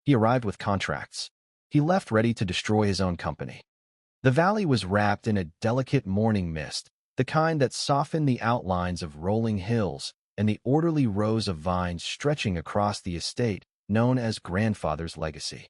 He arrived with contracts. He left ready to destroy his own company. The valley was wrapped in a delicate morning mist, the kind that softened the outlines of rolling hills and the orderly rows of vines stretching across the estate known as grandfather's legacy.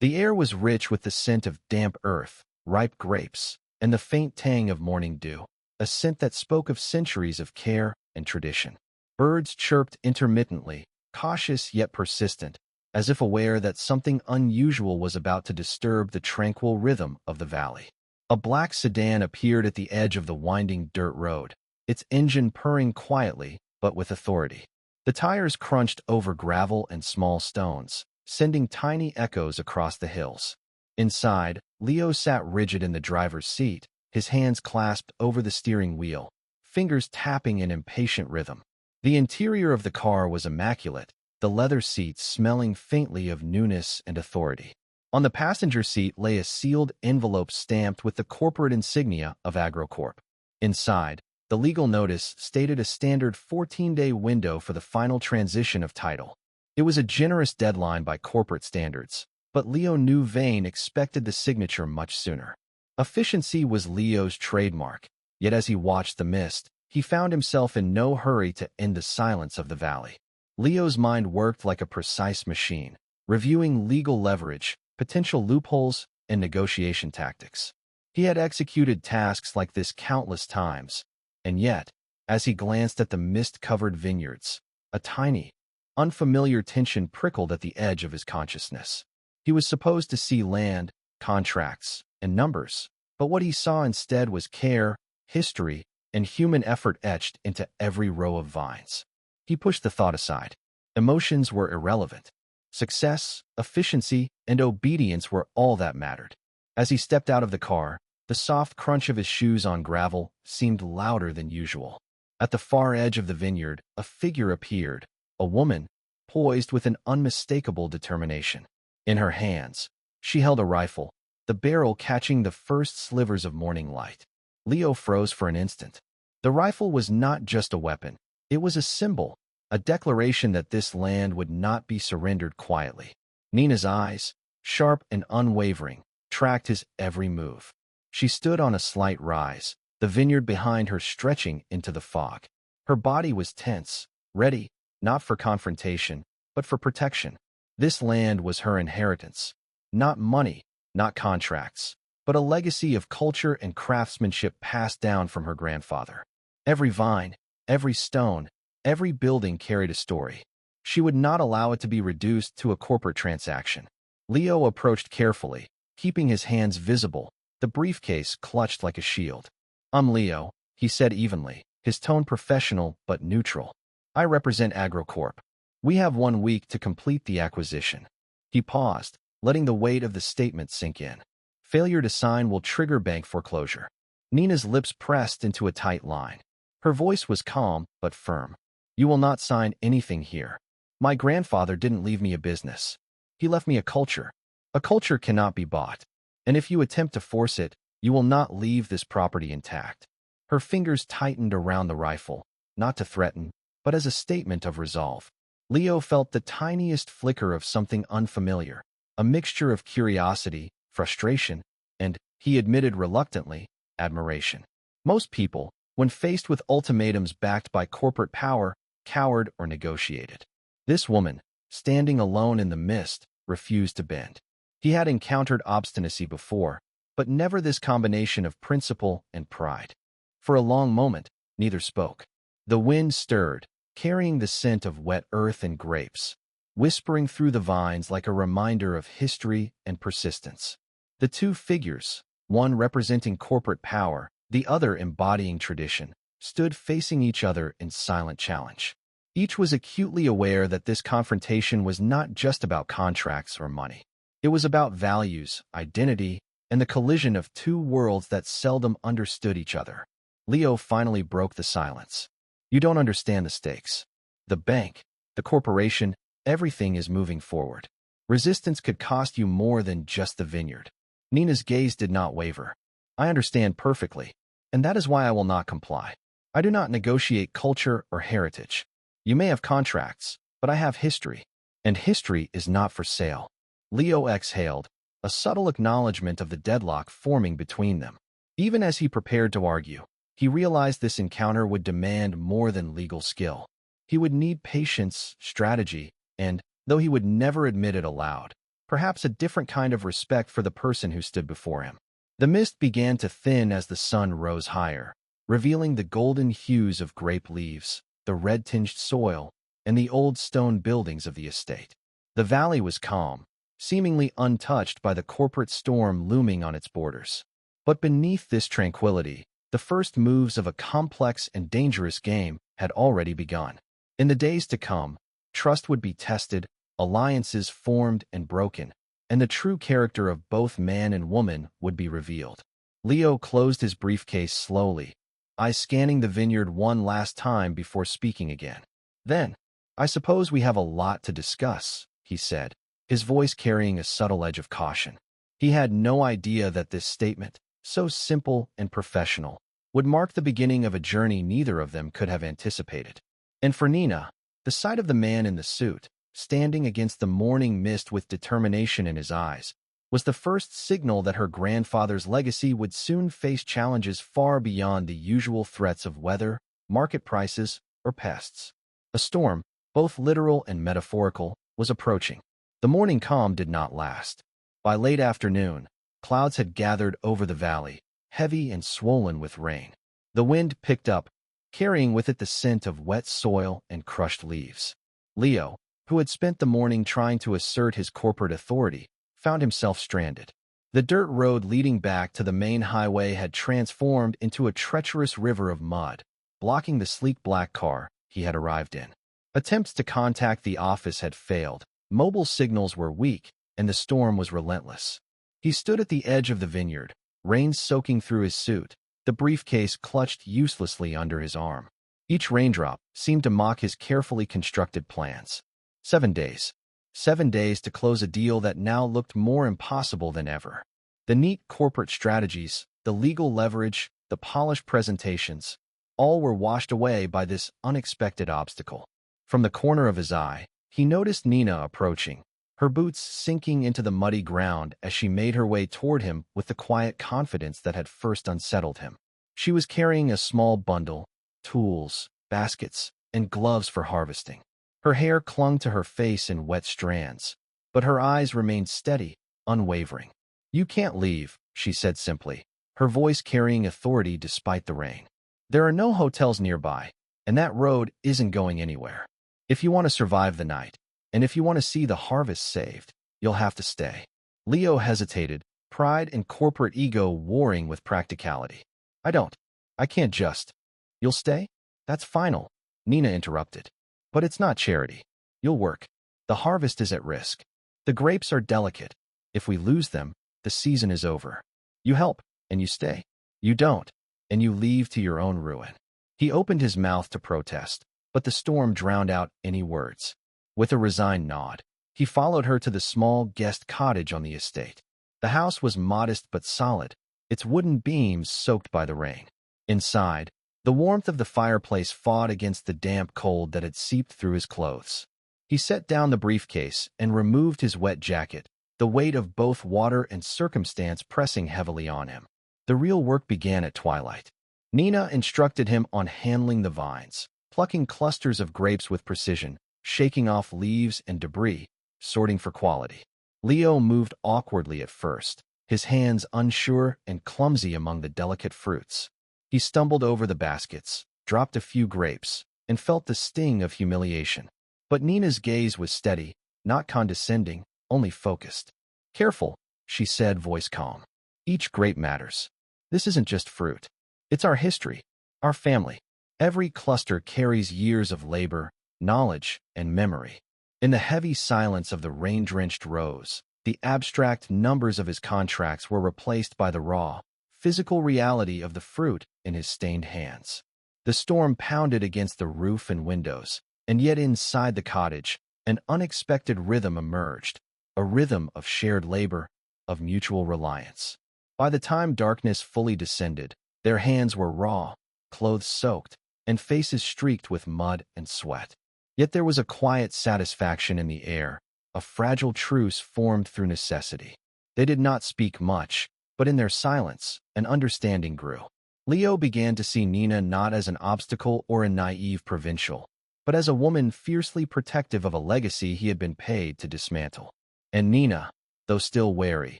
The air was rich with the scent of damp earth, ripe grapes, and the faint tang of morning dew, a scent that spoke of centuries of care and tradition. Birds chirped intermittently, cautious yet persistent, as if aware that something unusual was about to disturb the tranquil rhythm of the valley. A black sedan appeared at the edge of the winding dirt road, its engine purring quietly but with authority. The tires crunched over gravel and small stones, sending tiny echoes across the hills. Inside, Leo sat rigid in the driver's seat, his hands clasped over the steering wheel, fingers tapping in impatient rhythm. The interior of the car was immaculate, the leather seats smelling faintly of newness and authority. On the passenger seat lay a sealed envelope stamped with the corporate insignia of AgroCorp. Inside, the legal notice stated a standard 14-day window for the final transition of title. It was a generous deadline by corporate standards, but Leo knew Vane expected the signature much sooner. Efficiency was Leo's trademark, yet as he watched the mist, he found himself in no hurry to end the silence of the valley. Leo's mind worked like a precise machine, reviewing legal leverage, potential loopholes, and negotiation tactics. He had executed tasks like this countless times, and yet, as he glanced at the mist-covered vineyards, a tiny, unfamiliar tension prickled at the edge of his consciousness. He was supposed to see land, contracts, and numbers, but what he saw instead was care, history, and human effort etched into every row of vines. He pushed the thought aside. Emotions were irrelevant. Success, efficiency, and obedience were all that mattered. As he stepped out of the car, the soft crunch of his shoes on gravel seemed louder than usual. At the far edge of the vineyard, a figure appeared, a woman, poised with an unmistakable determination. In her hands, she held a rifle, the barrel catching the first slivers of morning light. Leo froze for an instant. The rifle was not just a weapon. It was a symbol, a declaration that this land would not be surrendered quietly. Nina's eyes, sharp and unwavering, tracked his every move. She stood on a slight rise, the vineyard behind her stretching into the fog. Her body was tense, ready, not for confrontation, but for protection. This land was her inheritance. Not money, not contracts, but a legacy of culture and craftsmanship passed down from her grandfather. Every vine, every stone, every building carried a story. She would not allow it to be reduced to a corporate transaction. Leo approached carefully, keeping his hands visible, the briefcase clutched like a shield. "I'm Leo," he said evenly, his tone professional but neutral. "I represent AgroCorp. We have 1 week to complete the acquisition." He paused, letting the weight of the statement sink in. Failure to sign will trigger bank foreclosure. Nina's lips pressed into a tight line. Her voice was calm but firm. "You will not sign anything here. My grandfather didn't leave me a business. He left me a culture. A culture cannot be bought. And if you attempt to force it, you will not leave this property intact." Her fingers tightened around the rifle, not to threaten, but as a statement of resolve. Leo felt the tiniest flicker of something unfamiliar, a mixture of curiosity, frustration, and, he admitted reluctantly, admiration. Most people, when faced with ultimatums backed by corporate power, cowered or negotiated. This woman, standing alone in the mist, refused to bend. He had encountered obstinacy before, but never this combination of principle and pride. For a long moment, neither spoke. The wind stirred, carrying the scent of wet earth and grapes, whispering through the vines like a reminder of history and persistence. The two figures, one representing corporate power, the other embodying tradition, stood facing each other in silent challenge. Each was acutely aware that this confrontation was not just about contracts or money. It was about values, identity, and the collision of two worlds that seldom understood each other. Leo finally broke the silence. "You don't understand the stakes. The bank, the corporation, everything is moving forward. Resistance could cost you more than just the vineyard." Nina's gaze did not waver. "I understand perfectly, and that is why I will not comply. I do not negotiate culture or heritage. You may have contracts, but I have history, and history is not for sale." Leo exhaled, a subtle acknowledgement of the deadlock forming between them. Even as he prepared to argue, he realized this encounter would demand more than legal skill. He would need patience, strategy, and, though he would never admit it aloud, perhaps a different kind of respect for the person who stood before him. The mist began to thin as the sun rose higher, revealing the golden hues of grape leaves, the red-tinged soil, and the old stone buildings of the estate. The valley was calm, seemingly untouched by the corporate storm looming on its borders. But beneath this tranquility, the first moves of a complex and dangerous game had already begun. In the days to come, trust would be tested, alliances formed and broken, and the true character of both man and woman would be revealed. Leo closed his briefcase slowly, eyes scanning the vineyard one last time before speaking again. Then, "I suppose we have a lot to discuss," he said, his voice carrying a subtle edge of caution. He had no idea that this statement, so simple and professional, would mark the beginning of a journey neither of them could have anticipated. And for Nina, the sight of the man in the suit, standing against the morning mist with determination in his eyes, was the first signal that her grandfather's legacy would soon face challenges far beyond the usual threats of weather, market prices, or pests. A storm, both literal and metaphorical, was approaching. The morning calm did not last. By late afternoon, clouds had gathered over the valley, heavy and swollen with rain. The wind picked up, carrying with it the scent of wet soil and crushed leaves. Leo, who had spent the morning trying to assert his corporate authority, found himself stranded. The dirt road leading back to the main highway had transformed into a treacherous river of mud, blocking the sleek black car he had arrived in. Attempts to contact the office had failed, mobile signals were weak, and the storm was relentless. He stood at the edge of the vineyard, rain soaking through his suit, the briefcase clutched uselessly under his arm. Each raindrop seemed to mock his carefully constructed plans. 7 days. 7 days to close a deal that now looked more impossible than ever. The neat corporate strategies, the legal leverage, the polished presentations, all were washed away by this unexpected obstacle. From the corner of his eye, he noticed Nina approaching, her boots sinking into the muddy ground as she made her way toward him with the quiet confidence that had first unsettled him. She was carrying a small bundle, tools, baskets, and gloves for harvesting. Her hair clung to her face in wet strands, but her eyes remained steady, unwavering. "You can't leave," she said simply, her voice carrying authority despite the rain. "There are no hotels nearby, and that road isn't going anywhere. If you want to survive the night, and if you want to see the harvest saved, you'll have to stay." Leo hesitated, pride and corporate ego warring with practicality. I can't just." "You'll stay? That's final," Nina interrupted. "But it's not charity. You'll work. The harvest is at risk. The grapes are delicate. If we lose them, the season is over. You help, and you stay. You don't, and you leave to your own ruin." He opened his mouth to protest, but the storm drowned out any words. With a resigned nod, he followed her to the small guest cottage on the estate. The house was modest but solid, its wooden beams soaked by the rain. Inside, the warmth of the fireplace fought against the damp cold that had seeped through his clothes. He set down the briefcase and removed his wet jacket, the weight of both water and circumstance pressing heavily on him. The real work began at twilight. Nina instructed him on handling the vines, plucking clusters of grapes with precision, shaking off leaves and debris, sorting for quality. Leo moved awkwardly at first, his hands unsure and clumsy among the delicate fruits. He stumbled over the baskets, dropped a few grapes, and felt the sting of humiliation. But Nina's gaze was steady, not condescending, only focused. "Careful," she said, voice calm. "Each grape matters. This isn't just fruit. It's our history, our family. Every cluster carries years of labor, knowledge, and memory." In the heavy silence of the rain-drenched rows, the abstract numbers of his contracts were replaced by the raw, physical reality of the fruit in his stained hands. The storm pounded against the roof and windows, and yet inside the cottage, an unexpected rhythm emerged, a rhythm of shared labor, of mutual reliance. By the time darkness fully descended, their hands were raw, clothes soaked, and faces streaked with mud and sweat. Yet there was a quiet satisfaction in the air, a fragile truce formed through necessity. They did not speak much, but in their silence, an understanding grew. Leo began to see Nina not as an obstacle or a naive provincial, but as a woman fiercely protective of a legacy he had been paid to dismantle. And Nina, though still wary,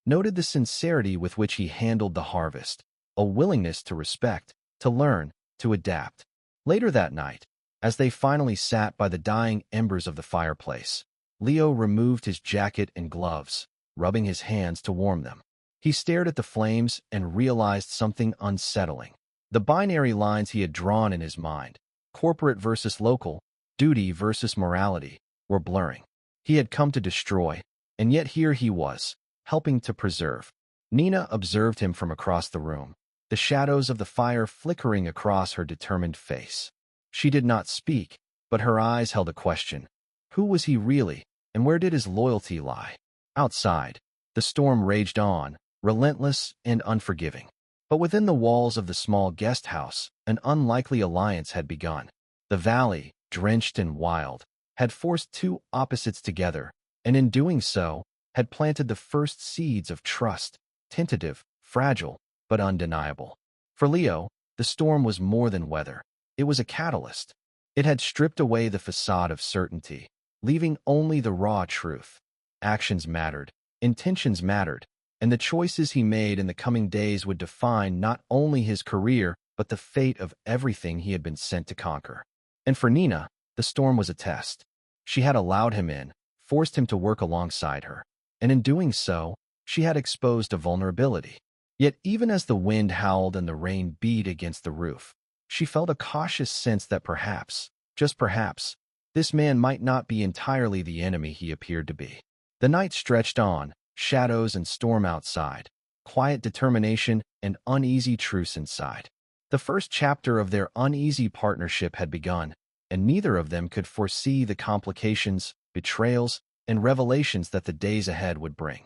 noted the sincerity with which he handled the harvest, a willingness to respect, to learn, to adapt. Later that night, as they finally sat by the dying embers of the fireplace, Leo removed his jacket and gloves, rubbing his hands to warm them. He stared at the flames and realized something unsettling. The binary lines he had drawn in his mind, corporate versus local, duty versus morality, were blurring. He had come to destroy, and yet here he was, helping to preserve. Nina observed him from across the room, the shadows of the fire flickering across her determined face. She did not speak, but her eyes held a question. Who was he really, and where did his loyalty lie? Outside, the storm raged on, relentless and unforgiving. But within the walls of the small guest house, an unlikely alliance had begun. The valley, drenched and wild, had forced two opposites together, and in doing so, had planted the first seeds of trust, tentative, fragile, but undeniable. For Leo, the storm was more than weather. It was a catalyst. It had stripped away the facade of certainty, leaving only the raw truth. Actions mattered, intentions mattered, and the choices he made in the coming days would define not only his career, but the fate of everything he had been sent to conquer. And for Nina, the storm was a test. She had allowed him in, forced him to work alongside her, and in doing so, she had exposed a vulnerability. Yet even as the wind howled and the rain beat against the roof, she felt a cautious sense that perhaps, just perhaps, this man might not be entirely the enemy he appeared to be. The night stretched on, shadows and storm outside, quiet determination and uneasy truce inside. The first chapter of their uneasy partnership had begun, and neither of them could foresee the complications, betrayals, and revelations that the days ahead would bring.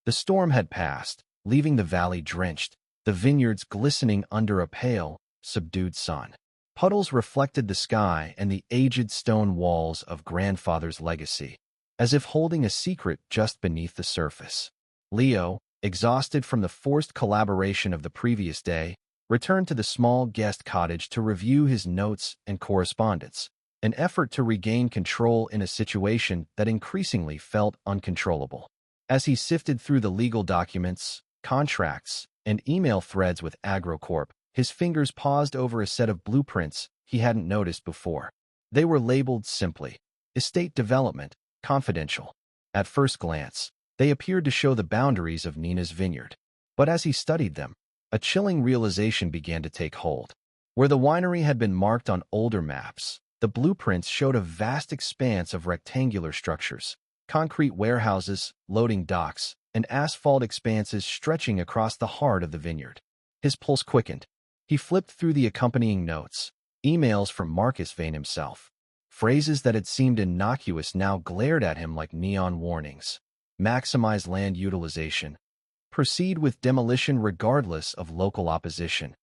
The storm had passed, leaving the valley drenched, the vineyards glistening under a pale, subdued sun. Puddles reflected the sky and the aged stone walls of grandfather's legacy, as if holding a secret just beneath the surface. Leo, exhausted from the forced collaboration of the previous day, returned to the small guest cottage to review his notes and correspondence, an effort to regain control in a situation that increasingly felt uncontrollable. As he sifted through the legal documents, contracts, and email threads with AgroCorp, his fingers paused over a set of blueprints he hadn't noticed before. They were labeled simply, Estate Development, Confidential. At first glance, they appeared to show the boundaries of Nina's vineyard. But as he studied them, a chilling realization began to take hold. Where the winery had been marked on older maps, the blueprints showed a vast expanse of rectangular structures, concrete warehouses, loading docks, and asphalt expanses stretching across the heart of the vineyard. His pulse quickened. He flipped through the accompanying notes, emails from Marcus Vane himself. Phrases that had seemed innocuous now glared at him like neon warnings. Maximize land utilization. Proceed with demolition regardless of local opposition.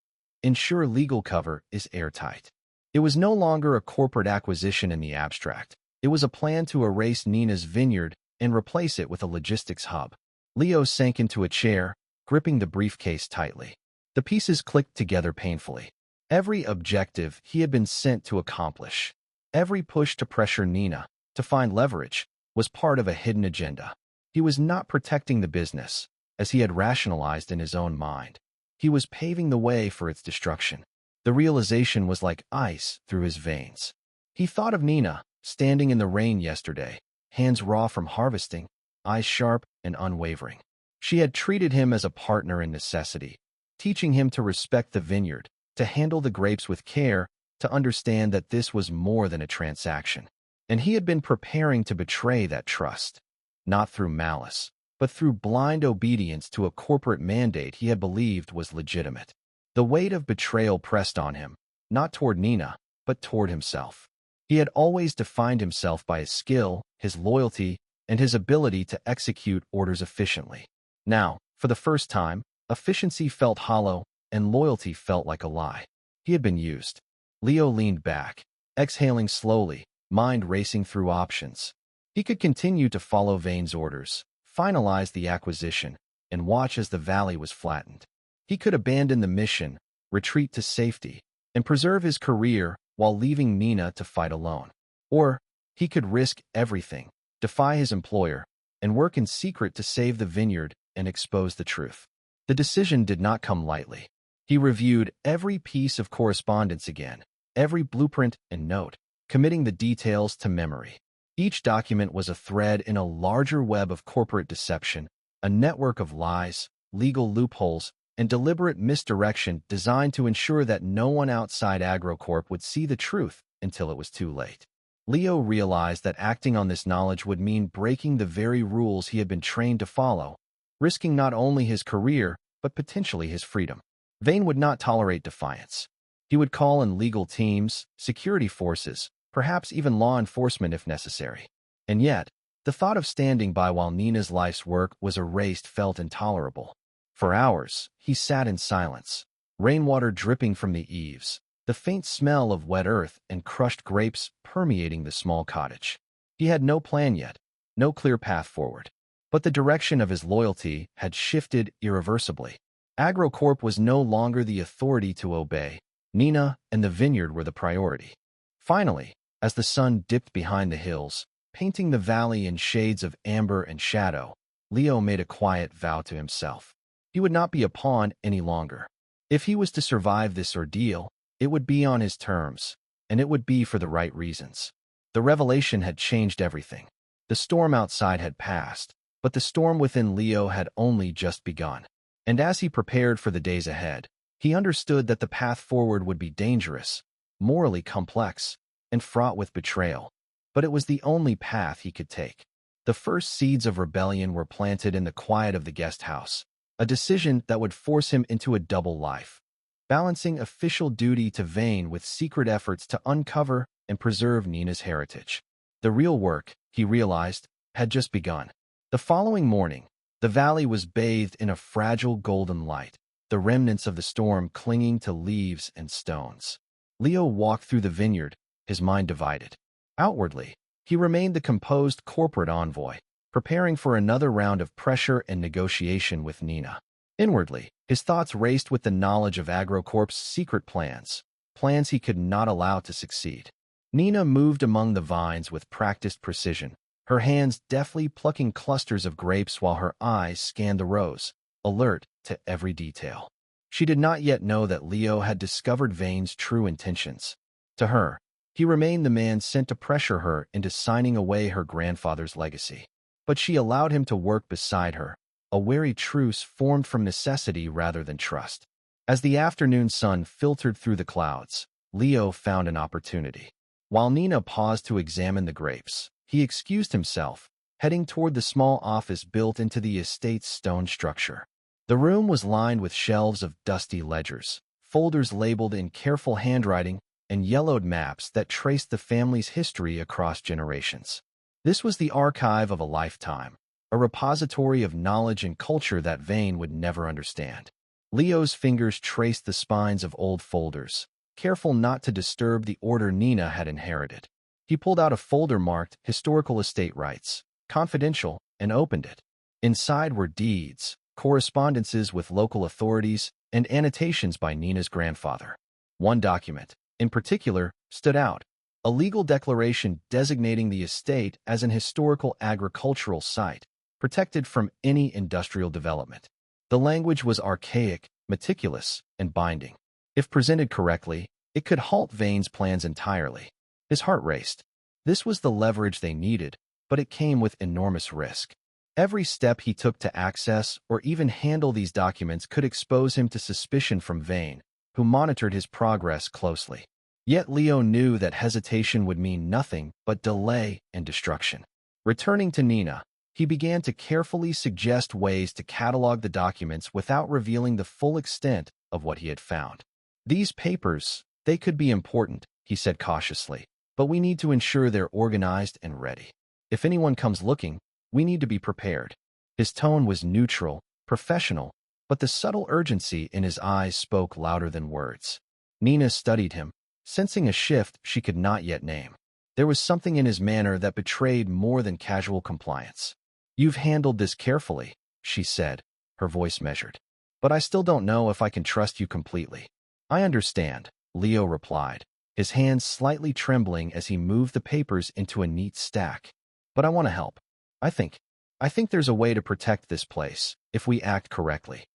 Ensure legal cover is airtight. It was no longer a corporate acquisition in the abstract. It was a plan to erase Nina's vineyard and replace it with a logistics hub. Leo sank into a chair, gripping the briefcase tightly. The pieces clicked together painfully. Every objective he had been sent to accomplish, every push to pressure Nina, to find leverage, was part of a hidden agenda. He was not protecting the business, as he had rationalized in his own mind. He was paving the way for its destruction. The realization was like ice through his veins. He thought of Nina, standing in the rain yesterday, hands raw from harvesting, eyes sharp and unwavering. She had treated him as a partner in necessity, teaching him to respect the vineyard, to handle the grapes with care, to understand that this was more than a transaction. And he had been preparing to betray that trust, not through malice, but through blind obedience to a corporate mandate he had believed was legitimate. The weight of betrayal pressed on him, not toward Nina, but toward himself. He had always defined himself by his skill, his loyalty, and his ability to execute orders efficiently. Now, for the first time, efficiency felt hollow, and loyalty felt like a lie. He had been used. Leo leaned back, exhaling slowly, mind racing through options. He could continue to follow Vane's orders, finalize the acquisition, and watch as the valley was flattened. He could abandon the mission, retreat to safety, and preserve his career while leaving Nina to fight alone. Or he could risk everything, defy his employer, and work in secret to save the vineyard and expose the truth. The decision did not come lightly. He reviewed every piece of correspondence again, every blueprint and note, committing the details to memory. Each document was a thread in a larger web of corporate deception, a network of lies, legal loopholes, and deliberate misdirection designed to ensure that no one outside AgroCorp would see the truth until it was too late. Leo realized that acting on this knowledge would mean breaking the very rules he had been trained to follow, risking not only his career, but potentially his freedom. Vane would not tolerate defiance. He would call in legal teams, security forces, perhaps even law enforcement if necessary. And yet, the thought of standing by while Nina's life's work was erased felt intolerable. For hours, he sat in silence, rainwater dripping from the eaves, the faint smell of wet earth and crushed grapes permeating the small cottage. He had no plan yet, no clear path forward. But the direction of his loyalty had shifted irreversibly. AgroCorp was no longer the authority to obey. Nina and the vineyard were the priority. Finally, as the sun dipped behind the hills, painting the valley in shades of amber and shadow, Leo made a quiet vow to himself. He would not be a pawn any longer. If he was to survive this ordeal, it would be on his terms, and it would be for the right reasons. The revelation had changed everything. The storm outside had passed, but the storm within Leo had only just begun. And as he prepared for the days ahead, he understood that the path forward would be dangerous, morally complex, and fraught with betrayal. But it was the only path he could take. The first seeds of rebellion were planted in the quiet of the guest house, a decision that would force him into a double life, balancing official duty to Vane with secret efforts to uncover and preserve Nina's heritage. The real work, he realized, had just begun. The following morning, the valley was bathed in a fragile golden light, the remnants of the storm clinging to leaves and stones. Leo walked through the vineyard, his mind divided. Outwardly, he remained the composed corporate envoy, preparing for another round of pressure and negotiation with Nina. Inwardly, his thoughts raced with the knowledge of AgroCorp's secret plans he could not allow to succeed. Nina moved among the vines with practiced precision, her hands deftly plucking clusters of grapes while her eyes scanned the rows, alert to every detail. She did not yet know that Leo had discovered Vane's true intentions. To her, he remained the man sent to pressure her into signing away her grandfather's legacy. But she allowed him to work beside her, a wary truce formed from necessity rather than trust. As the afternoon sun filtered through the clouds, Leo found an opportunity. While Nina paused to examine the grapes, he excused himself, heading toward the small office built into the estate's stone structure. The room was lined with shelves of dusty ledgers, folders labeled in careful handwriting, and yellowed maps that traced the family's history across generations. This was the archive of a lifetime, a repository of knowledge and culture that Vane would never understand. Leo's fingers traced the spines of old folders, careful not to disturb the order Nina had inherited. He pulled out a folder marked Historical Estate Rights, Confidential, and opened it. Inside were deeds, correspondences with local authorities, and annotations by Nina's grandfather. One document, in particular, stood out, a legal declaration designating the estate as an historical agricultural site, protected from any industrial development. The language was archaic, meticulous, and binding. If presented correctly, it could halt Vane's plans entirely. His heart raced. This was the leverage they needed, but it came with enormous risk. Every step he took to access or even handle these documents could expose him to suspicion from Vane, who monitored his progress closely. Yet Leo knew that hesitation would mean nothing but delay and destruction. Returning to Nina, he began to carefully suggest ways to catalog the documents without revealing the full extent of what he had found. These papers, they could be important, he said cautiously, but we need to ensure they're organized and ready. If anyone comes looking, we need to be prepared. His tone was neutral, professional, but the subtle urgency in his eyes spoke louder than words. Nina studied him, sensing a shift she could not yet name. There was something in his manner that betrayed more than casual compliance. "You've handled this carefully," she said, her voice measured. "But I still don't know if I can trust you completely." "I understand," Leo replied, his hands slightly trembling as he moved the papers into a neat stack. "But I want to help. I think there's a way to protect this place, if we act correctly."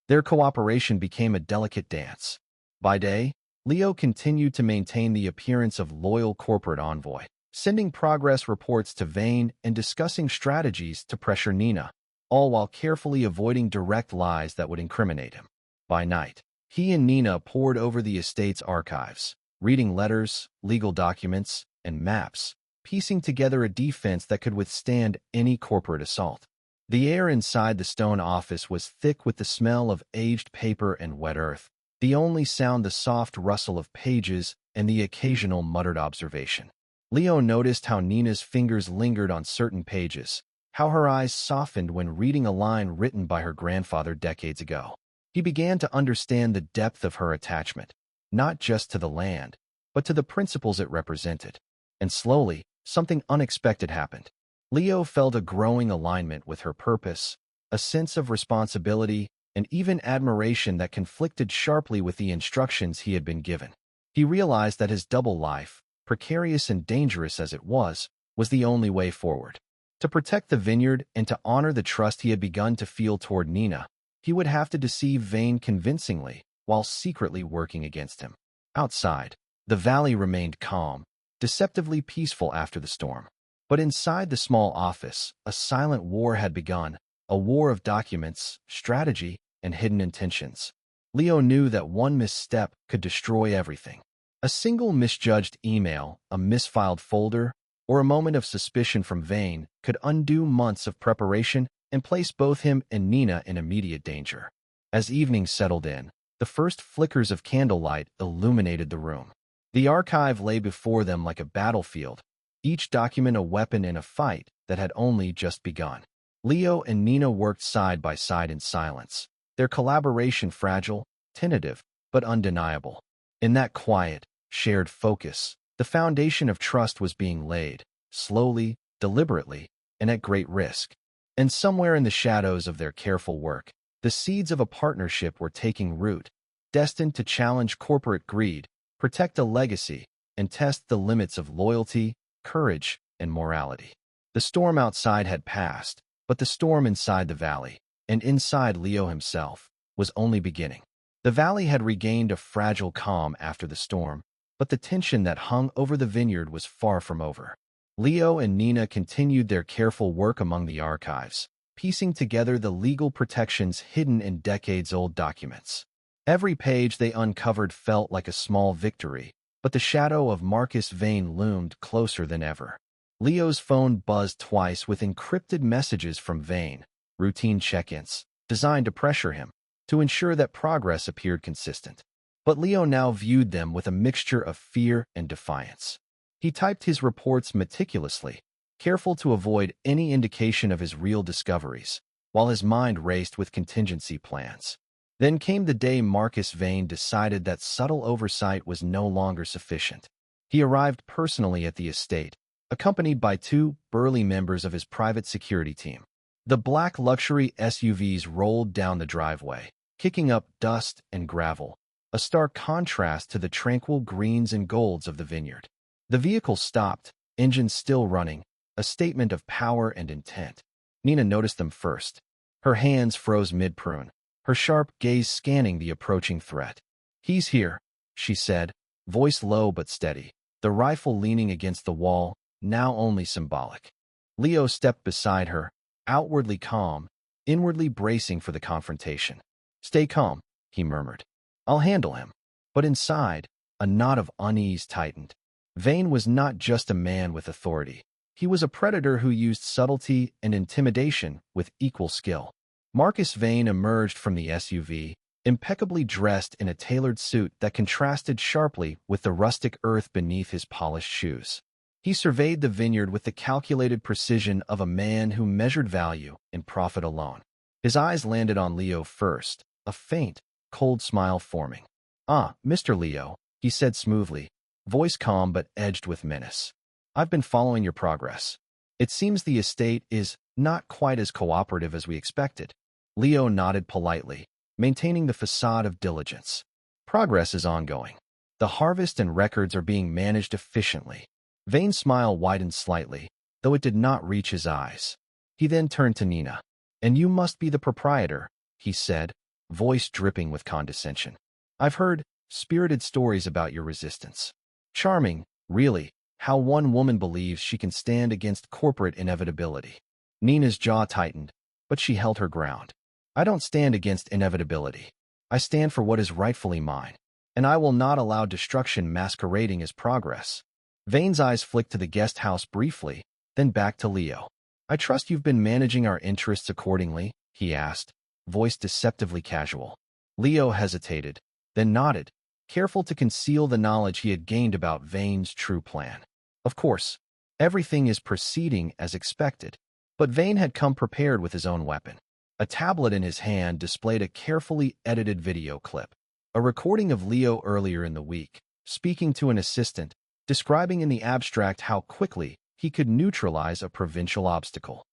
Their cooperation became a delicate dance. By day, Leo continued to maintain the appearance of loyal corporate envoy, sending progress reports to Vane and discussing strategies to pressure Nina, all while carefully avoiding direct lies that would incriminate him. By night, he and Nina pored over the estate's archives, reading letters, legal documents, and maps, piecing together a defense that could withstand any corporate assault. The air inside the stone office was thick with the smell of aged paper and wet earth, the only sound the soft rustle of pages and the occasional muttered observation. Leo noticed how Nina's fingers lingered on certain pages, how her eyes softened when reading a line written by her grandfather decades ago. He began to understand the depth of her attachment, not just to the land, but to the principles it represented. And slowly, something unexpected happened. Leo felt a growing alignment with her purpose, a sense of responsibility, and even admiration that conflicted sharply with the instructions he had been given. He realized that his double life, precarious and dangerous as it was the only way forward. To protect the vineyard and to honor the trust he had begun to feel toward Nina, he would have to deceive Vane convincingly while secretly working against him. Outside, the valley remained calm, deceptively peaceful after the storm. But inside the small office, a silent war had begun, a war of documents, strategy, and hidden intentions. Leo knew that one misstep could destroy everything. A single misjudged email, a misfiled folder, or a moment of suspicion from Vane could undo months of preparation and place both him and Nina in immediate danger. As evening settled in, the first flickers of candlelight illuminated the room. The archive lay before them like a battlefield, each document a weapon in a fight that had only just begun. Leo and Nina worked side by side in silence, their collaboration fragile, tentative, but undeniable. In that quiet, shared focus, the foundation of trust was being laid, slowly, deliberately, and at great risk. And somewhere in the shadows of their careful work, the seeds of a partnership were taking root, destined to challenge corporate greed, protect a legacy, and test the limits of loyalty, courage, and morality. The storm outside had passed, but the storm inside the valley, and inside Leo himself, was only beginning. The valley had regained a fragile calm after the storm, but the tension that hung over the vineyard was far from over. Leo and Nina continued their careful work among the archives, piecing together the legal protections hidden in decades-old documents. Every page they uncovered felt like a small victory, but the shadow of Marcus Vane loomed closer than ever. Leo's phone buzzed twice with encrypted messages from Vane, routine check-ins, designed to pressure him, to ensure that progress appeared consistent. But Leo now viewed them with a mixture of fear and defiance. He typed his reports meticulously, careful to avoid any indication of his real discoveries, while his mind raced with contingency plans. Then came the day Marcus Vane decided that subtle oversight was no longer sufficient. He arrived personally at the estate, accompanied by two burly members of his private security team. The black luxury SUVs rolled down the driveway, kicking up dust and gravel, a stark contrast to the tranquil greens and golds of the vineyard. The vehicle stopped, engines still running, a statement of power and intent. Nina noticed them first. Her hands froze mid-prune, her sharp gaze scanning the approaching threat. "He's here," she said, voice low but steady, the rifle leaning against the wall, now only symbolic. Leo stepped beside her, outwardly calm, inwardly bracing for the confrontation. "Stay calm," he murmured. "I'll handle him." But inside, a knot of unease tightened. Vane was not just a man with authority. He was a predator who used subtlety and intimidation with equal skill. Marcus Vane emerged from the SUV, impeccably dressed in a tailored suit that contrasted sharply with the rustic earth beneath his polished shoes. He surveyed the vineyard with the calculated precision of a man who measured value in profit alone. His eyes landed on Leo first, a faint, cold smile forming. "Ah, Mr. Leo," he said smoothly, voice calm but edged with menace. I've been following your progress. It seems the estate is not quite as cooperative as we expected. Leo nodded politely, maintaining the facade of diligence. Progress is ongoing. The harvest and records are being managed efficiently. Vane's smile widened slightly, though it did not reach his eyes. He then turned to Nina. "And you must be the proprietor," he said, voice dripping with condescension. "I've heard spirited stories about your resistance. Charming, really, how one woman believes she can stand against corporate inevitability." Nina's jaw tightened, but she held her ground. "I don't stand against inevitability. I stand for what is rightfully mine, and I will not allow destruction masquerading as progress." Vane's eyes flicked to the guest house briefly, then back to Leo. "I trust you've been managing our interests accordingly?" he asked, voice deceptively casual. Leo hesitated, then nodded, careful to conceal the knowledge he had gained about Vane's true plan. Of course, everything is proceeding as expected, but Vane had come prepared with his own weapon. A tablet in his hand displayed a carefully edited video clip, a recording of Leo earlier in the week, speaking to an assistant, describing in the abstract how quickly he could neutralize a provincial obstacle.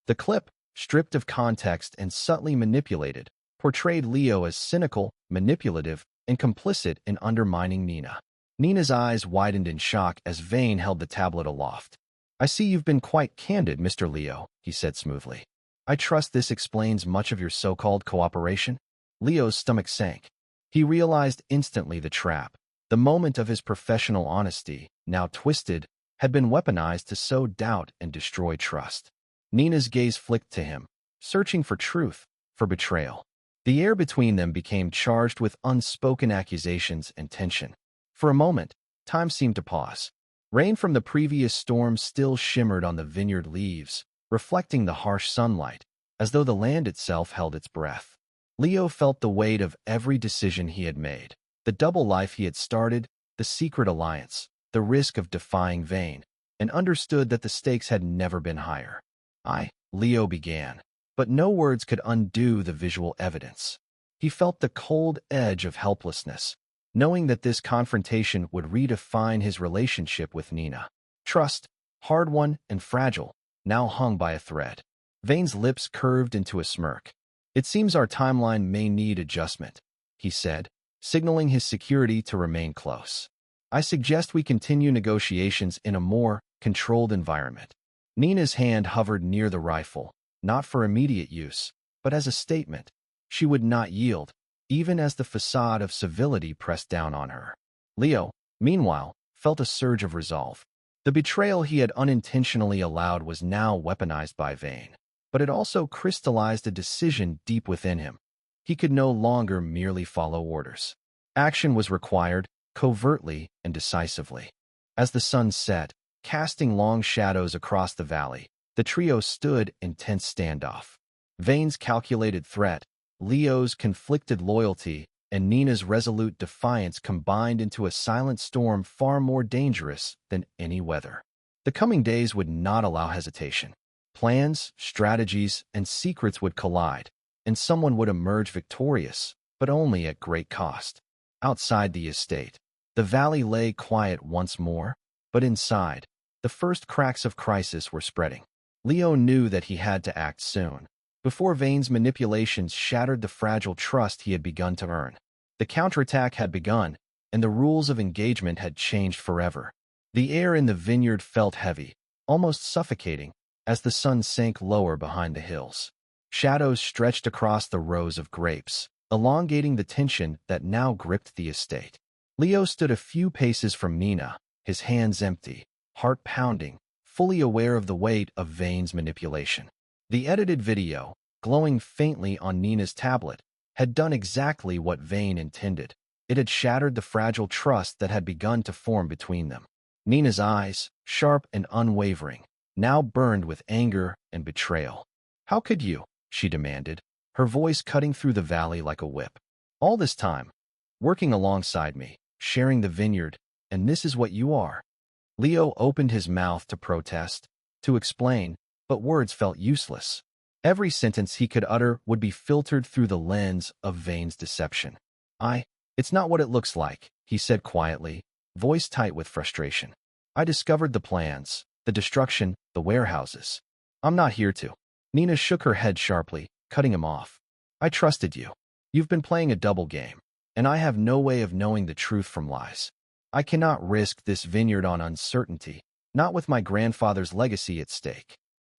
The clip, stripped of context and subtly manipulated, portrayed Leo as cynical, manipulative, and complicit in undermining Nina. Nina's eyes widened in shock as Vane held the tablet aloft. "I see you've been quite candid, Mr. Leo," he said smoothly. "I trust this explains much of your so-called cooperation?" Leo's stomach sank. He realized instantly the trap. The moment of his professional honesty, now twisted, had been weaponized to sow doubt and destroy trust. Nina's gaze flicked to him, searching for truth, for betrayal. The air between them became charged with unspoken accusations and tension. For a moment, time seemed to pause. Rain from the previous storm still shimmered on the vineyard leaves, reflecting the harsh sunlight, as though the land itself held its breath. Leo felt the weight of every decision he had made. The double life he had started, the secret alliance, the risk of defying Vane, and understood that the stakes had never been higher. Leo began, but no words could undo the visual evidence. He felt the cold edge of helplessness, knowing that this confrontation would redefine his relationship with Nina. Trust, hard-won and fragile, now hung by a thread. Vane's lips curved into a smirk. "It seems our timeline may need adjustment," he said, signaling his security to remain close. "I suggest we continue negotiations in a more controlled environment." Nina's hand hovered near the rifle, not for immediate use, but as a statement. She would not yield, even as the facade of civility pressed down on her. Leo, meanwhile, felt a surge of resolve. The betrayal he had unintentionally allowed was now weaponized by Vane, but it also crystallized a decision deep within him. He could no longer merely follow orders. Action was required, covertly and decisively. As the sun set, casting long shadows across the valley, the trio stood in tense standoff. Vane's calculated threat, Leo's conflicted loyalty, and Nina's resolute defiance combined into a silent storm far more dangerous than any weather. The coming days would not allow hesitation. Plans, strategies, and secrets would collide, and someone would emerge victorious, but only at great cost. Outside the estate, the valley lay quiet once more, but inside, the first cracks of crisis were spreading. Leo knew that he had to act soon, before Vane's manipulations shattered the fragile trust he had begun to earn. The counterattack had begun, and the rules of engagement had changed forever. The air in the vineyard felt heavy, almost suffocating, as the sun sank lower behind the hills. Shadows stretched across the rows of grapes, elongating the tension that now gripped the estate. Leo stood a few paces from Nina, his hands empty, heart pounding, fully aware of the weight of Vane's manipulation. The edited video, glowing faintly on Nina's tablet, had done exactly what Vane intended. It had shattered the fragile trust that had begun to form between them. Nina's eyes, sharp and unwavering, now burned with anger and betrayal. "How could you?" she demanded, her voice cutting through the valley like a whip. "All this time, working alongside me, sharing the vineyard, and this is what you are." Leo opened his mouth to protest, to explain, but words felt useless. Every sentence he could utter would be filtered through the lens of Vane's deception. It's not what it looks like," he said quietly, voice tight with frustration. I discovered the plans, the destruction, the warehouses. I'm not here to. Nina shook her head sharply, cutting him off. I trusted you. You've been playing a double game, and I have no way of knowing the truth from lies. I cannot risk this vineyard on uncertainty, not with my grandfather's legacy at stake.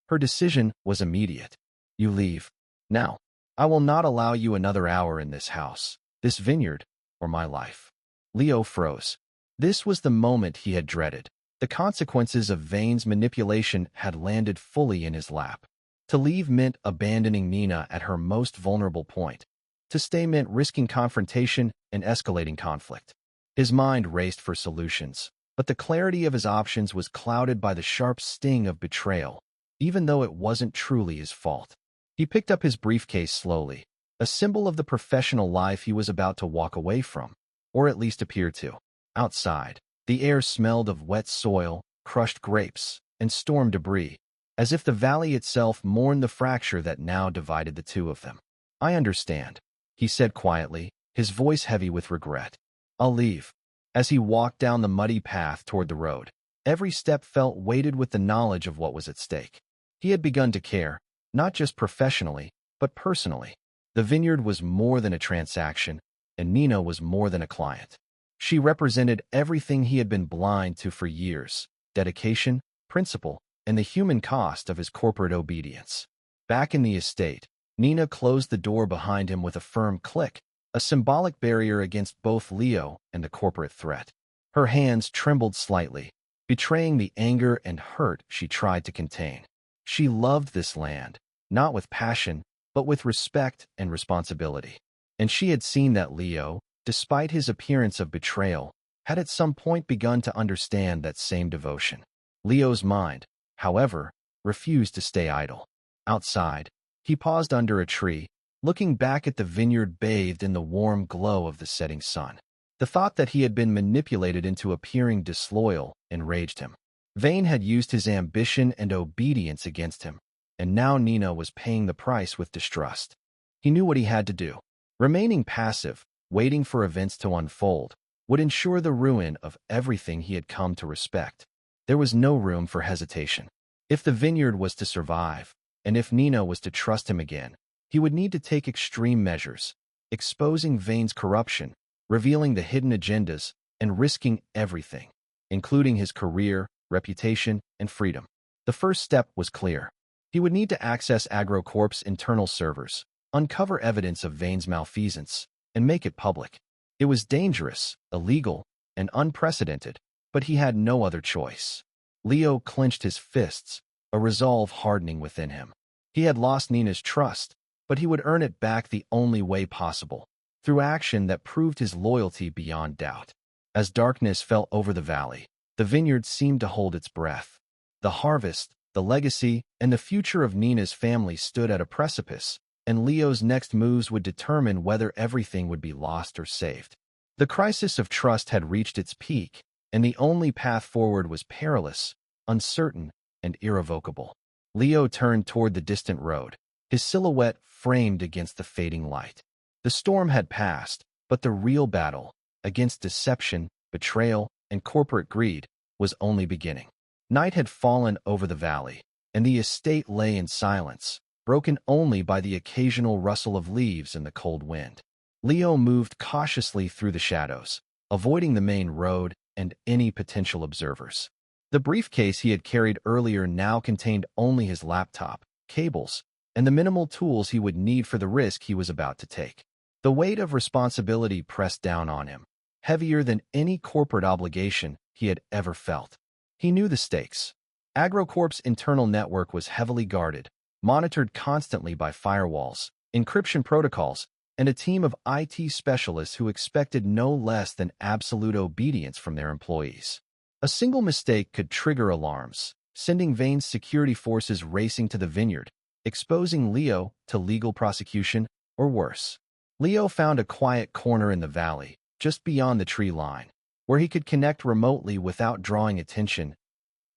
Her decision was immediate. You leave. Now. I will not allow you another hour in this house, this vineyard, or my life. Leo froze. This was the moment he had dreaded. The consequences of Vane's manipulation had landed fully in his lap. To leave meant abandoning Nina at her most vulnerable point. To stay meant risking confrontation and escalating conflict. His mind raced for solutions, but the clarity of his options was clouded by the sharp sting of betrayal, even though it wasn't truly his fault. He picked up his briefcase slowly, a symbol of the professional life he was about to walk away from, or at least appear to. Outside, the air smelled of wet soil, crushed grapes, and storm debris, as if the valley itself mourned the fracture that now divided the two of them. I understand, he said quietly, his voice heavy with regret. I'll leave. As he walked down the muddy path toward the road, every step felt weighted with the knowledge of what was at stake. He had begun to care, not just professionally, but personally. The vineyard was more than a transaction, and Nina was more than a client. She represented everything he had been blind to for years: dedication, principle, and the human cost of his corporate obedience. Back in the estate, Nina closed the door behind him with a firm click, a symbolic barrier against both Leo and the corporate threat. Her hands trembled slightly, betraying the anger and hurt she tried to contain. She loved this land, not with passion, but with respect and responsibility. And she had seen that Leo, despite his appearance of betrayal, had at some point begun to understand that same devotion. Leo's mind, however, refused to stay idle. Outside, he paused under a tree, looking back at the vineyard bathed in the warm glow of the setting sun. The thought that he had been manipulated into appearing disloyal enraged him. Vane had used his ambition and obedience against him, and now Nina was paying the price with distrust. He knew what he had to do. Remaining passive, waiting for events to unfold, would ensure the ruin of everything he had come to respect. There was no room for hesitation. If the vineyard was to survive, and if Nina was to trust him again, he would need to take extreme measures, exposing Vane's corruption, revealing the hidden agendas, and risking everything, including his career, reputation, and freedom. The first step was clear. He would need to access AgroCorp's internal servers, uncover evidence of Vane's malfeasance, and make it public. It was dangerous, illegal, and unprecedented, but he had no other choice. Leo clenched his fists, a resolve hardening within him. He had lost Nina's trust, but he would earn it back the only way possible, through action that proved his loyalty beyond doubt. As darkness fell over the valley, the vineyard seemed to hold its breath. The harvest, the legacy, and the future of Nina's family stood at a precipice, and Leo's next moves would determine whether everything would be lost or saved. The crisis of trust had reached its peak, and the only path forward was perilous, uncertain, and irrevocable. Leo turned toward the distant road, his silhouette framed against the fading light. The storm had passed, but the real battle, against deception, betrayal, and corporate greed, was only beginning. Night had fallen over the valley, and the estate lay in silence, broken only by the occasional rustle of leaves in the cold wind. Leo moved cautiously through the shadows, avoiding the main road and any potential observers. The briefcase he had carried earlier now contained only his laptop, cables, and the minimal tools he would need for the risk he was about to take. The weight of responsibility pressed down on him, heavier than any corporate obligation he had ever felt. He knew the stakes. AgroCorp's internal network was heavily guarded, monitored constantly by firewalls, encryption protocols, and a team of IT specialists who expected no less than absolute obedience from their employees. A single mistake could trigger alarms, sending Vane's security forces racing to the vineyard, exposing Leo to legal prosecution or worse. Leo found a quiet corner in the valley, just beyond the tree line, where he could connect remotely without drawing attention.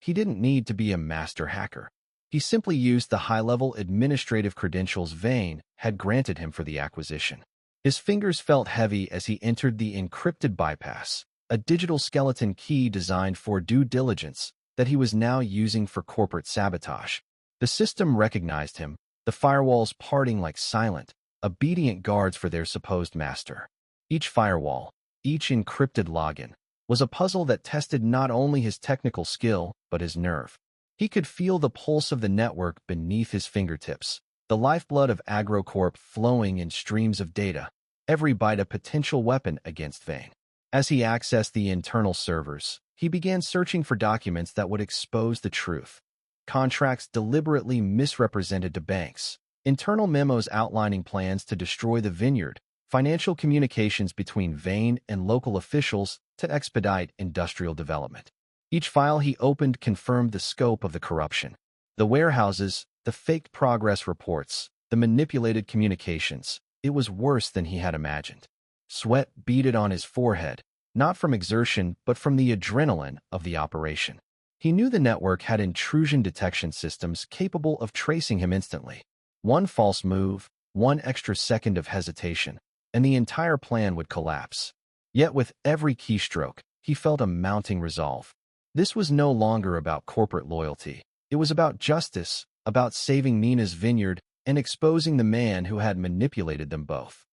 He didn't need to be a master hacker. He simply used the high-level administrative credentials Vane had granted him for the acquisition. His fingers felt heavy as he entered the encrypted bypass, a digital skeleton key designed for due diligence that he was now using for corporate sabotage. The system recognized him, the firewalls parting like silent, obedient guards for their supposed master. Each firewall, each encrypted login, was a puzzle that tested not only his technical skill, but his nerve. He could feel the pulse of the network beneath his fingertips, the lifeblood of AgroCorp flowing in streams of data, every byte a potential weapon against Vane. As he accessed the internal servers, he began searching for documents that would expose the truth. Contracts deliberately misrepresented to banks, internal memos outlining plans to destroy the vineyard, financial communications between Vane and local officials to expedite industrial development. Each file he opened confirmed the scope of the corruption. The warehouses, the faked progress reports, the manipulated communications. It was worse than he had imagined. Sweat beaded on his forehead, not from exertion but from the adrenaline of the operation. He knew the network had intrusion detection systems capable of tracing him instantly. One false move, one extra second of hesitation, and the entire plan would collapse. Yet with every keystroke, he felt a mounting resolve. This was no longer about corporate loyalty. It was about justice, about saving Nina's vineyard and exposing the man who had manipulated them both.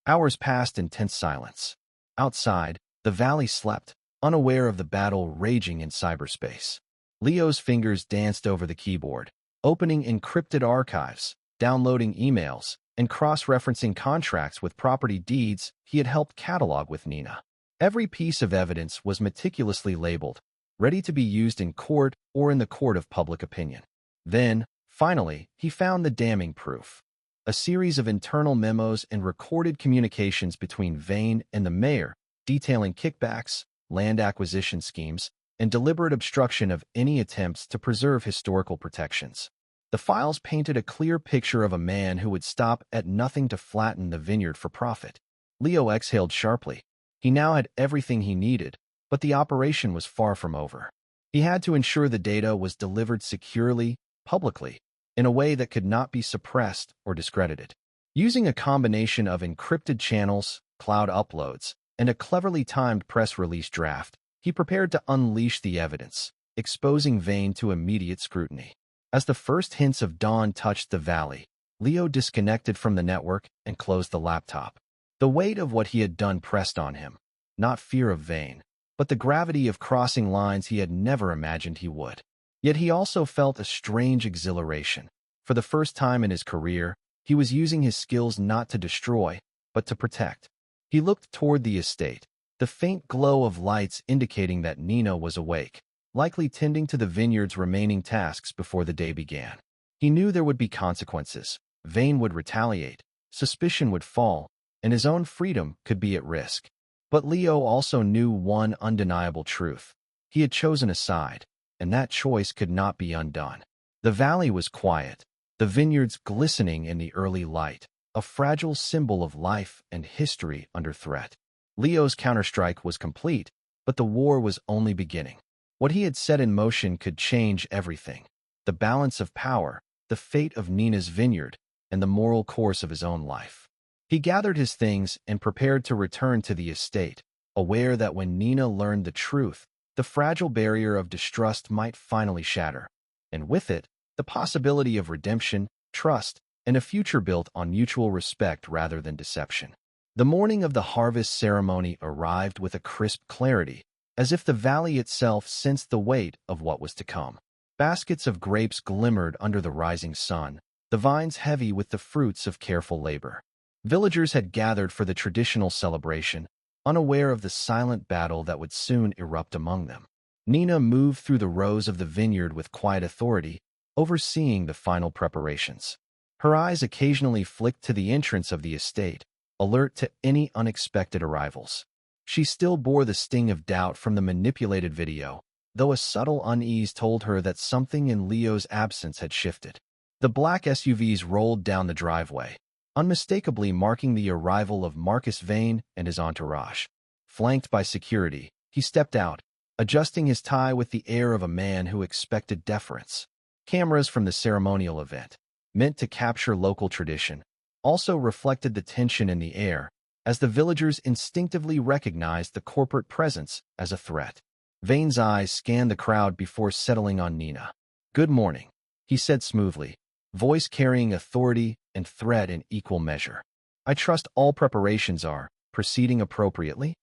Hours passed in tense silence. Outside, the valley slept, unaware of the battle raging in cyberspace. Leo's fingers danced over the keyboard, opening encrypted archives, downloading emails, and cross-referencing contracts with property deeds he had helped catalog with Nina. Every piece of evidence was meticulously labeled, ready to be used in court or in the court of public opinion. Then, finally, he found the damning proof. A series of internal memos and recorded communications between Vane and the mayor, detailing kickbacks, land acquisition schemes, and deliberate obstruction of any attempts to preserve historical protections. The files painted a clear picture of a man who would stop at nothing to flatten the vineyard for profit. Leo exhaled sharply. He now had everything he needed, but the operation was far from over. He had to ensure the data was delivered securely, publicly, in a way that could not be suppressed or discredited. Using a combination of encrypted channels, cloud uploads, and a cleverly timed press release draft, he prepared to unleash the evidence, exposing Vane to immediate scrutiny. As the first hints of dawn touched the valley, Leo disconnected from the network and closed the laptop. The weight of what he had done pressed on him, not fear of Vane, but the gravity of crossing lines he had never imagined he would. Yet he also felt a strange exhilaration. For the first time in his career, he was using his skills not to destroy, but to protect. He looked toward the estate, the faint glow of lights indicating that Nina was awake, likely tending to the vineyard's remaining tasks before the day began. He knew there would be consequences. Vane would retaliate, suspicion would fall, and his own freedom could be at risk. But Leo also knew one undeniable truth. He had chosen a side, and that choice could not be undone. The valley was quiet, the vineyards glistening in the early light, a fragile symbol of life and history under threat. Leo's counterstrike was complete, but the war was only beginning. What he had set in motion could change everything. The balance of power, the fate of Nina's vineyard, and the moral course of his own life. He gathered his things and prepared to return to the estate, aware that when Nina learned the truth, the fragile barrier of distrust might finally shatter, and with it, the possibility of redemption, trust, and a future built on mutual respect rather than deception. The morning of the harvest ceremony arrived with a crisp clarity, as if the valley itself sensed the weight of what was to come. Baskets of grapes glimmered under the rising sun, the vines heavy with the fruits of careful labor. Villagers had gathered for the traditional celebration, unaware of the silent battle that would soon erupt among them. Nina moved through the rows of the vineyard with quiet authority, overseeing the final preparations. Her eyes occasionally flicked to the entrance of the estate, alert to any unexpected arrivals. She still bore the sting of doubt from the manipulated video, though a subtle unease told her that something in Leo's absence had shifted. The black SUVs rolled down the driveway, unmistakably marking the arrival of Marcus Vane and his entourage. Flanked by security, he stepped out, adjusting his tie with the air of a man who expected deference. Cameras from the ceremonial event, meant to capture local tradition, also reflected the tension in the air, as the villagers instinctively recognized the corporate presence as a threat. Vane's eyes scanned the crowd before settling on Nina. "Good morning," he said smoothly, voice carrying authority and threat in equal measure. "I trust all preparations are proceeding appropriately?"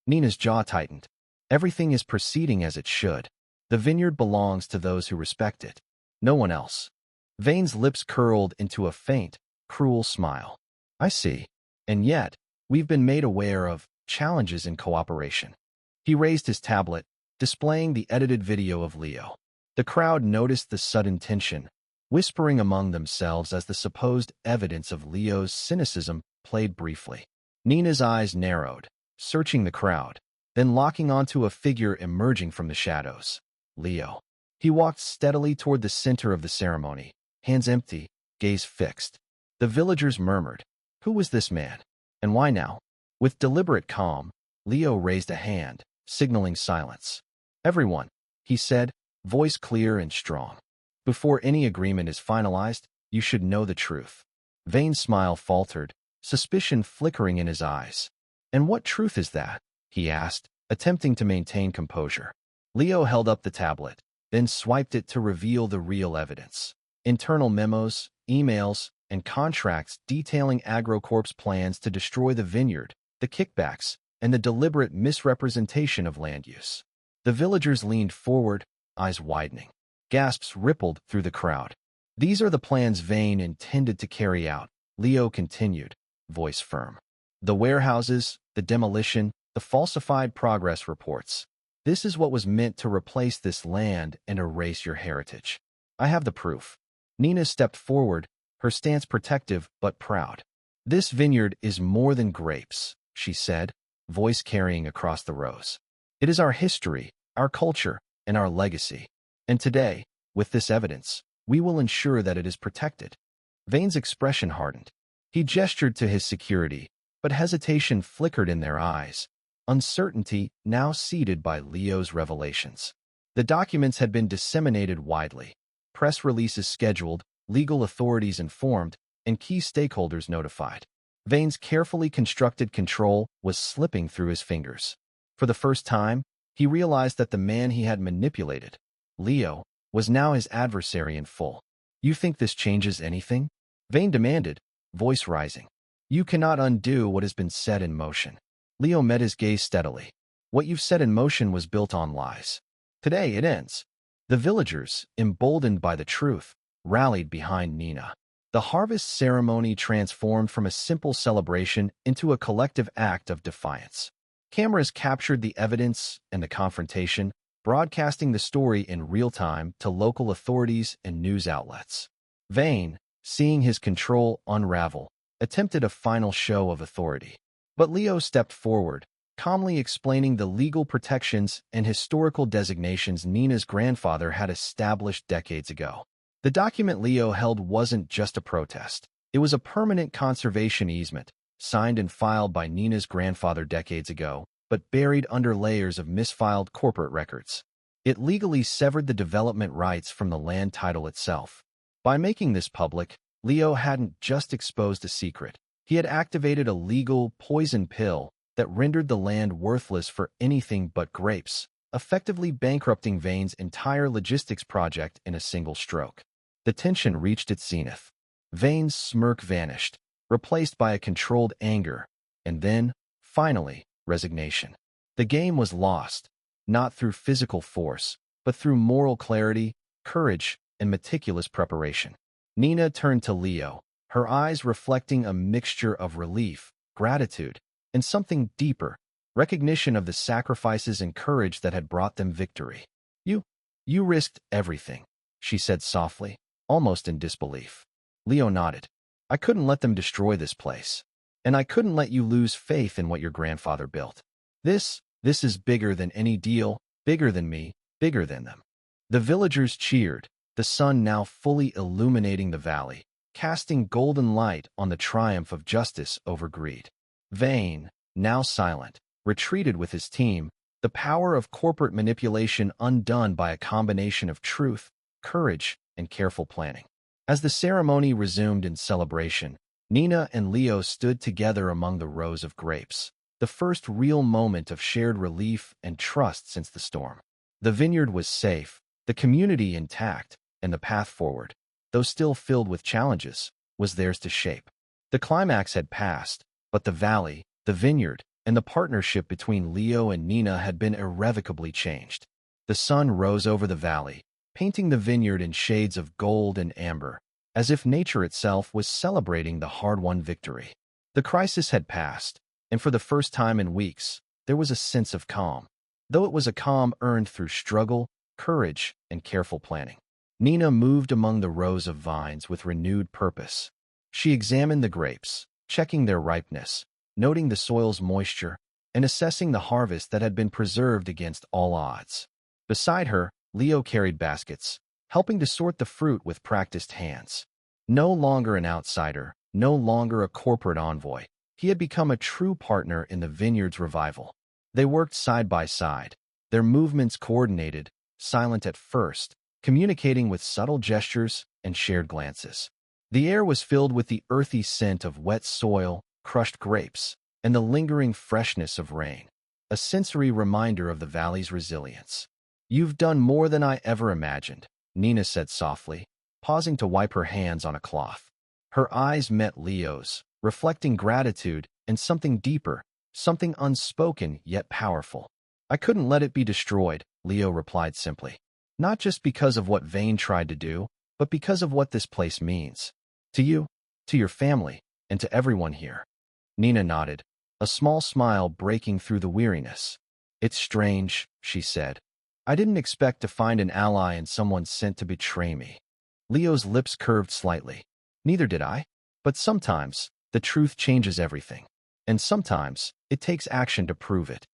Nina's jaw tightened. "Everything is proceeding as it should. The vineyard belongs to those who respect it. No one else." Vane's lips curled into a faint, cruel smile. "I see. And yet, we've been made aware of challenges in cooperation." He raised his tablet, displaying the edited video of Leo. The crowd noticed the sudden tension, whispering among themselves as the supposed evidence of Leo's cynicism played briefly. Nina's eyes narrowed, searching the crowd, then locking onto a figure emerging from the shadows. Leo. He walked steadily toward the center of the ceremony, hands empty, gaze fixed. The villagers murmured, "Who was this man? And why now?" With deliberate calm, Leo raised a hand, signaling silence. "Everyone," he said, voice clear and strong. "Before any agreement is finalized, you should know the truth." Vane's smile faltered, suspicion flickering in his eyes. "And what truth is that?" he asked, attempting to maintain composure. Leo held up the tablet, then swiped it to reveal the real evidence. Internal memos, emails, and contracts detailing AgroCorp's plans to destroy the vineyard, the kickbacks, and the deliberate misrepresentation of land use. The villagers leaned forward, eyes widening. Gasps rippled through the crowd. "These are the plans Vane intended to carry out," Leo continued, voice firm. "The warehouses, the demolition, the falsified progress reports. This is what was meant to replace this land and erase your heritage. I have the proof." Nina stepped forward, her stance protective but proud. "This vineyard is more than grapes," she said, voice carrying across the rows. "It is our history, our culture, and our legacy. And today, with this evidence, we will ensure that it is protected." Vane's expression hardened. He gestured to his security, but hesitation flickered in their eyes, uncertainty now seeded by Leo's revelations. The documents had been disseminated widely, press releases scheduled, legal authorities informed, and key stakeholders notified. Vane's carefully constructed control was slipping through his fingers. For the first time, he realized that the man he had manipulated, Leo, was now his adversary in full. "You think this changes anything?" Vane demanded, voice rising. "You cannot undo what has been set in motion." Leo met his gaze steadily. "What you've set in motion was built on lies. Today it ends." The villagers, emboldened by the truth, rallied behind Nina. The harvest ceremony transformed from a simple celebration into a collective act of defiance. Cameras captured the evidence and the confrontation, broadcasting the story in real time to local authorities and news outlets. Vane, seeing his control unravel, attempted a final show of authority. But Leo stepped forward, calmly explaining the legal protections and historical designations Nina's grandfather had established decades ago. The document Leo held wasn't just a protest. It was a permanent conservation easement, signed and filed by Nina's grandfather decades ago, but buried under layers of misfiled corporate records. It legally severed the development rights from the land title itself. By making this public, Leo hadn't just exposed a secret. He had activated a legal poison pill that rendered the land worthless for anything but grapes, effectively bankrupting Vane's entire logistics project in a single stroke. The tension reached its zenith. Vane's smirk vanished, replaced by a controlled anger, and then, finally, resignation. The game was lost, not through physical force, but through moral clarity, courage, and meticulous preparation. Nina turned to Leo, her eyes reflecting a mixture of relief, gratitude, and something deeper, recognition of the sacrifices and courage that had brought them victory. You risked everything," she said softly, almost in disbelief. Leo nodded. "I couldn't let them destroy this place. And I couldn't let you lose faith in what your grandfather built. This is bigger than any deal, bigger than me, bigger than them." The villagers cheered, the sun now fully illuminating the valley, casting golden light on the triumph of justice over greed. Vane, now silent, retreated with his team, the power of corporate manipulation undone by a combination of truth, courage, and careful planning. As the ceremony resumed in celebration, Nina and Leo stood together among the rows of grapes, the first real moment of shared relief and trust since the storm. The vineyard was safe, the community intact, and the path forward, though still filled with challenges, was theirs to shape. The climax had passed, but the valley, the vineyard, and the partnership between Leo and Nina had been irrevocably changed. The sun rose over the valley, painting the vineyard in shades of gold and amber, as if nature itself was celebrating the hard-won victory. The crisis had passed, and for the first time in weeks, there was a sense of calm, though it was a calm earned through struggle, courage, and careful planning. Nina moved among the rows of vines with renewed purpose. She examined the grapes, checking their ripeness, noting the soil's moisture, and assessing the harvest that had been preserved against all odds. Beside her, Leo carried baskets, helping to sort the fruit with practiced hands. No longer an outsider, no longer a corporate envoy, he had become a true partner in the vineyard's revival. They worked side by side, their movements coordinated, silent at first, communicating with subtle gestures and shared glances. The air was filled with the earthy scent of wet soil, crushed grapes, and the lingering freshness of rain, a sensory reminder of the valley's resilience. "You've done more than I ever imagined," Nina said softly, pausing to wipe her hands on a cloth. Her eyes met Leo's, reflecting gratitude and something deeper, something unspoken yet powerful. "I couldn't let it be destroyed," Leo replied simply. "Not just because of what Vane tried to do, but because of what this place means. To you, to your family, and to everyone here." Nina nodded, a small smile breaking through the weariness. "It's strange," she said. "I didn't expect to find an ally in someone sent to betray me." Leo's lips curved slightly. "Neither did I. But sometimes, the truth changes everything. And sometimes, it takes action to prove it."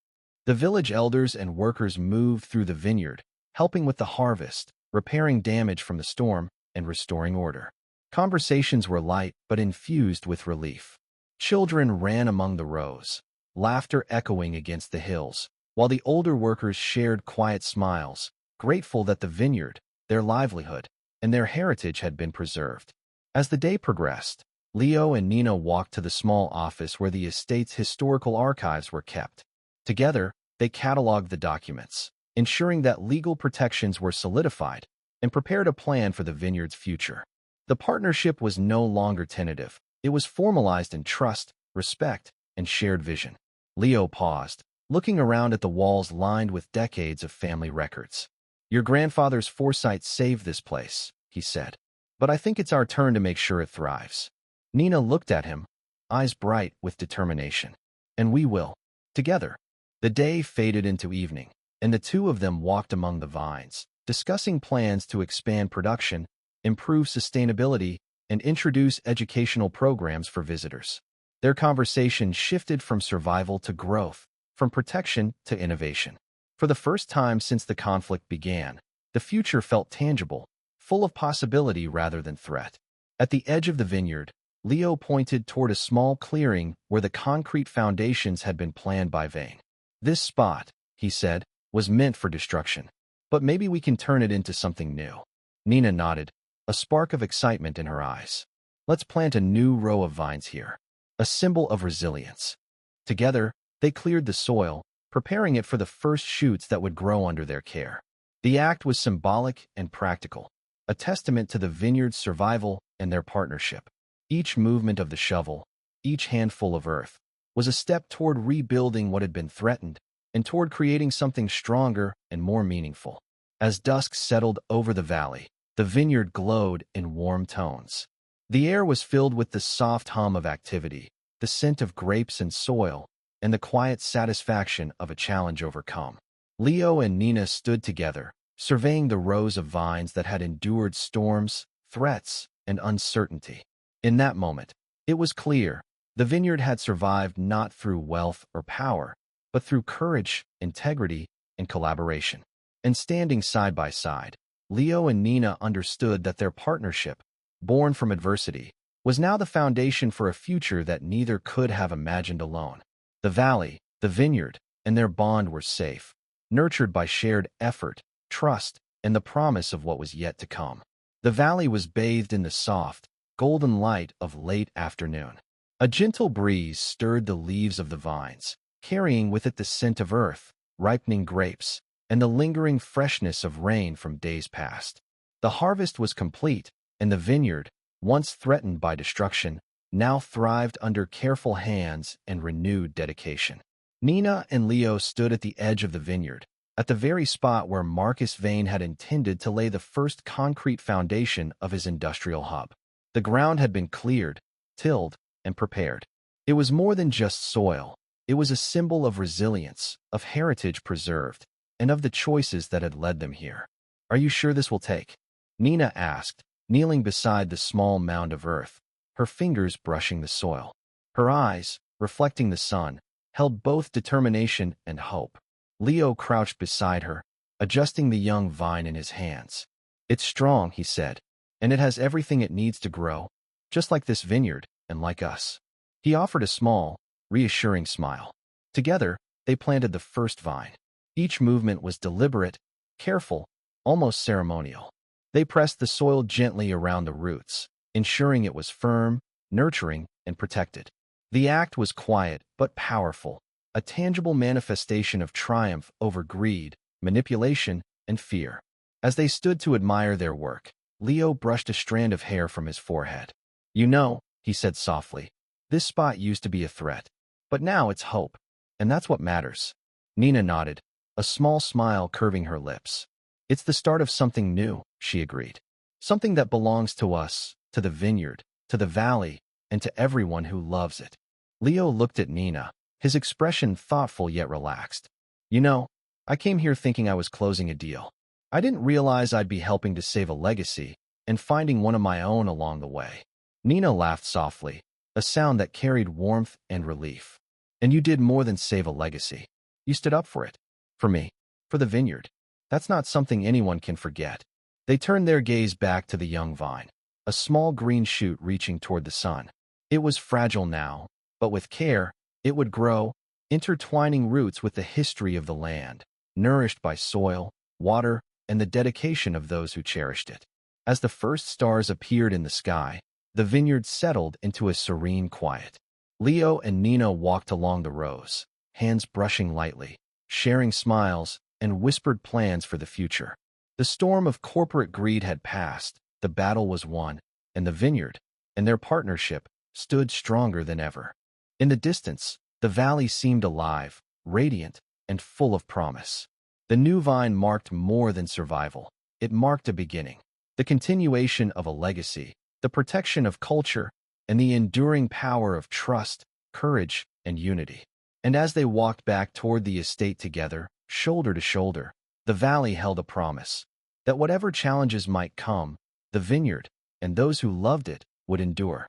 The village elders and workers moved through the vineyard, helping with the harvest, repairing damage from the storm, and restoring order. Conversations were light but infused with relief. Children ran among the rows, laughter echoing against the hills, while the older workers shared quiet smiles, grateful that the vineyard, their livelihood, and their heritage had been preserved. As the day progressed, Leo and Nina walked to the small office where the estate's historical archives were kept. Together, they cataloged the documents, ensuring that legal protections were solidified, and prepared a plan for the vineyard's future. The partnership was no longer tentative. It was formalized in trust, respect, and shared vision. Leo paused, looking around at the walls lined with decades of family records. "Your grandfather's foresight saved this place," he said. "But I think it's our turn to make sure it thrives." Nina looked at him, eyes bright with determination. "And we will. Together." The day faded into evening, and the two of them walked among the vines, discussing plans to expand production, improve sustainability, and introduce educational programs for visitors. Their conversation shifted from survival to growth, from protection to innovation. For the first time since the conflict began, the future felt tangible, full of possibility rather than threat. At the edge of the vineyard, Leo pointed toward a small clearing where the concrete foundations had been planned by Vane. "This spot," he said, "was meant for destruction. But maybe we can turn it into something new." Nina nodded, a spark of excitement in her eyes. "Let's plant a new row of vines here, a symbol of resilience." Together, they cleared the soil, preparing it for the first shoots that would grow under their care. The act was symbolic and practical, a testament to the vineyard's survival and their partnership. Each movement of the shovel, each handful of earth, was a step toward rebuilding what had been threatened and toward creating something stronger and more meaningful. As dusk settled over the valley, the vineyard glowed in warm tones. The air was filled with the soft hum of activity, the scent of grapes and soil, and the quiet satisfaction of a challenge overcome. Leo and Nina stood together, surveying the rows of vines that had endured storms, threats, and uncertainty. In that moment, it was clear the vineyard had survived not through wealth or power, but through courage, integrity, and collaboration. And standing side by side, Leo and Nina understood that their partnership, born from adversity, was now the foundation for a future that neither could have imagined alone. The valley, the vineyard, and their bond were safe, nurtured by shared effort, trust, and the promise of what was yet to come. The valley was bathed in the soft, golden light of late afternoon. A gentle breeze stirred the leaves of the vines, carrying with it the scent of earth, ripening grapes, and the lingering freshness of rain from days past. The harvest was complete, and the vineyard, once threatened by destruction, now thrived under careful hands and renewed dedication. Nina and Leo stood at the edge of the vineyard, at the very spot where Marcus Vane had intended to lay the first concrete foundation of his industrial hub. The ground had been cleared, tilled, and prepared. It was more than just soil. It was a symbol of resilience, of heritage preserved, and of the choices that had led them here. "Are you sure this will take?" Nina asked, kneeling beside the small mound of earth, her fingers brushing the soil. Her eyes, reflecting the sun, held both determination and hope. Leo crouched beside her, adjusting the young vine in his hands. "It's strong," he said, "and it has everything it needs to grow, just like this vineyard, and like us." He offered a small, reassuring smile. Together, they planted the first vine. Each movement was deliberate, careful, almost ceremonial. They pressed the soil gently around the roots, ensuring it was firm, nurturing, and protected. The act was quiet but powerful, a tangible manifestation of triumph over greed, manipulation, and fear. As they stood to admire their work, Leo brushed a strand of hair from his forehead. "You know," he said softly, "this spot used to be a threat, but now it's hope, and that's what matters." Nina nodded, a small smile curving her lips. "It's the start of something new," she agreed. "Something that belongs to us, to the vineyard, to the valley, and to everyone who loves it." Leo looked at Nina, his expression thoughtful yet relaxed. "You know, I came here thinking I was closing a deal. I didn't realize I'd be helping to save a legacy and finding one of my own along the way." Nina laughed softly, a sound that carried warmth and relief. "And you did more than save a legacy. You stood up for it. For me. For the vineyard. That's not something anyone can forget." They turned their gaze back to the young vine, a small green shoot reaching toward the sun. It was fragile now, but with care, it would grow, intertwining roots with the history of the land, nourished by soil, water, and the dedication of those who cherished it. As the first stars appeared in the sky, the vineyard settled into a serene quiet. Leo and Nina walked along the rows, hands brushing lightly, sharing smiles and whispered plans for the future. The storm of corporate greed had passed, the battle was won, and the vineyard, and their partnership, stood stronger than ever. In the distance, the valley seemed alive, radiant, and full of promise. The new vine marked more than survival. It marked a beginning, the continuation of a legacy, the protection of culture, and the enduring power of trust, courage, and unity. And as they walked back toward the estate together, shoulder to shoulder, the valley held a promise that whatever challenges might come, the vineyard, and those who loved it, would endure.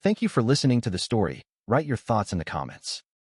Thank you for listening to the story. Write your thoughts in the comments.